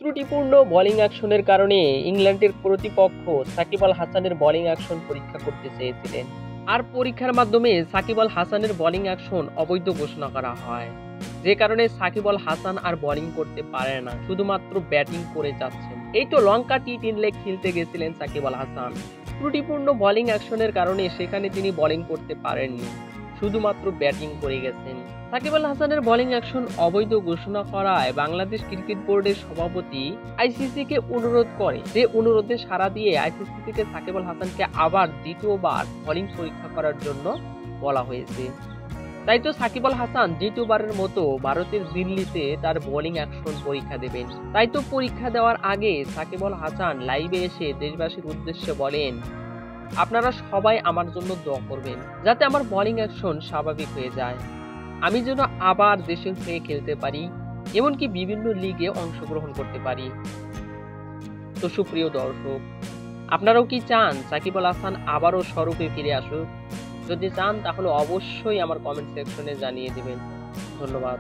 ত্রুটিপূর্ণ বোলিং অ্যাকশনের কারণে ইংল্যান্ডের প্রতিপক্ষ সাকিব আল হাসানের বোলিং অ্যাকশন পরীক্ষা করতে চেয়েছিলেন। আর পরীক্ষার মাধ্যমে সাকিব আল হাসানের বোলিং অ্যাকশন অবৈধ ঘোষণা করা হয়, যে কারণে সাকিব আল হাসান আর বোলিং করতে পারে না, শুধুমাত্র ব্যাটিং করে যাচ্ছেন। এই তো লঙ্কা টি10 লেগ খেলতে গেছিলেন সাকিব আল হাসান। ত্রুটিপূর্ণ বোলিং অ্যাকশনের কারণে সেখানে তিনি বোলিং করতে পারেননি, শুধুমাত্র ব্যাটিং করে গেছেন। সাকিব আল হাসানের বোলিং অ্যাকশন অবৈধ ঘোষণা করায় বাংলাদেশ ক্রিকেট বোর্ডের সভাপতি আইসিসিকে অনুরোধ করে, যে অনুরোধে সাড়া দিয়ে আইসিসি থেকে সাকিব আল হাসানকে আবার দ্বিতীয়বার বোলিং পরীক্ষা করার জন্য বলা হয়েছে। তাই তো সাকিব আল হাসান দ্বিতীয়বারের মতো ভারতের দিল্লিতে তার বোলিং অ্যাকশন পরীক্ষা দেবেন। তাই তো পরীক্ষা দেওয়ার আগে সাকিব আল হাসান লাইভে এসে দেশবাসীর উদ্দেশ্যে বলেন, আপনারা সবাই আমার জন্য দোয়া করবেন যাতে আমার বোলিং অ্যাকশন স্বাভাবিক হয়ে যায়, আমি যেন আবার দেশের হয়ে খেলতে পারি, এমনকি বিভিন্ন লিগে অংশগ্রহণ করতে পারি। তো সুপ্রিয় দর্শক, আপনারাও কি চান সাকিব আল হাসান আবারও স্বরূপে ফিরে আসুক? যদি চান তাহলে অবশ্যই আমার কমেন্ট সেকশনে জানিয়ে দিবেন। ধন্যবাদ।